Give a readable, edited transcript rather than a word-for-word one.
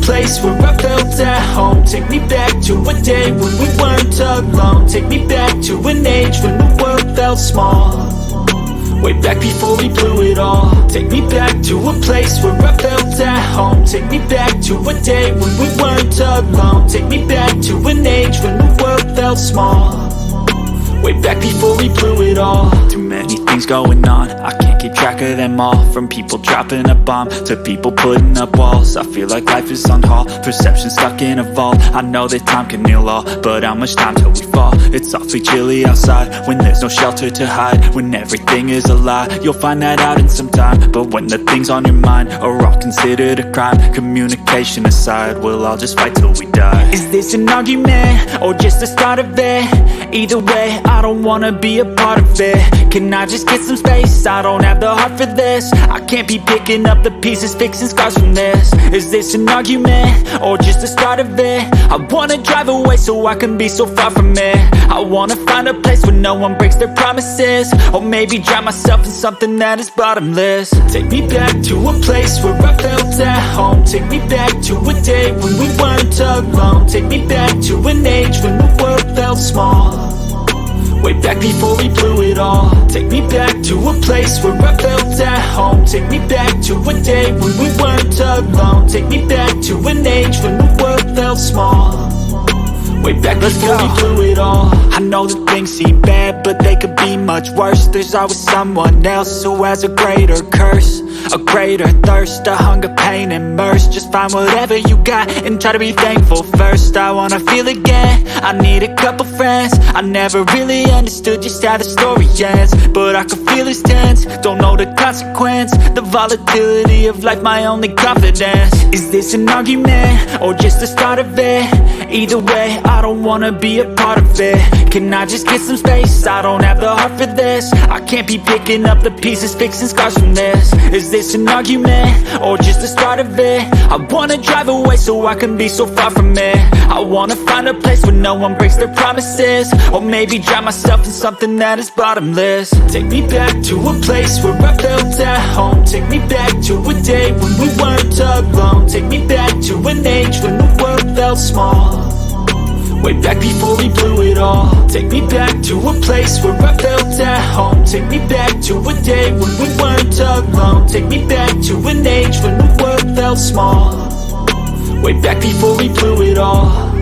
place where I felt at home. Take me back to a day when we weren't alone. Take me back to an age when the world felt small. Way back before we blew it all. Take me back to a place where I felt at home. Take me back to a day when we weren't alone. Take me back to an age when the world felt small. Way back before we blew it all. Too many things going on, I can't keep track of them all. From people dropping a bomb to people putting up walls. I feel like life is on hold, perception stuck in a vault. I know that time can heal all, but how much time till we fall? It's awfully chilly outside when there's no shelter to hide. When everything is a lie, you'll find that out in some time. But when the things on your mind are all considered a crime, communication aside, we'll all just fight till we die. Is this an argument or just the start of it? Either way, I don't wanna be a part of it. Can I just get some space? I don't have the heart for this. I can't be picking up the pieces, fixing scars from this. Is this an argument or just the start of it? I wanna drive away so I can be so far from it. I wanna find a place where no one breaks their promises. Or maybe drown myself in something that is bottomless. Take me back to a place where I felt at home. Take me back to a day when we weren't alone. Take me back to an age when the world felt small. Way back before we blew it all. Take me back to a place where I felt at home. Take me back to a day when we weren't alone. Take me back to an age when the world felt small. Way back before we blew it all. I know that things seem bad, but they could be much worse. There's always someone else who has a greater curse, a greater thirst, a hunger, pain, and mercy. Just find whatever you got and try to be thankful first. I wanna feel again, I need a couple friends. I never really understood just how the story ends, but I can feel it's tense, don't know the consequence. The volatility of life, my only confidence. Is this an argument or just the start of it? Either way, I don't wanna be a part of it. Can I just get some space? I don't have the heart for this. I can't be picking up the pieces, fixing scars from this. Is this an argument or just the start of it? I wanna drive away so I can be so far from it. I wanna find a place where no one breaks their promises. Or maybe drown myself in something that is bottomless. Take me back to a place where I felt at home. Take me back to a day when we weren't alone. Take me back to an age when the world felt small. Way back before we blew it all. Take me back to a place where I felt at home. Take me back to a day when we weren't alone. Take me back to an age when the world felt small. Way back before we blew it all.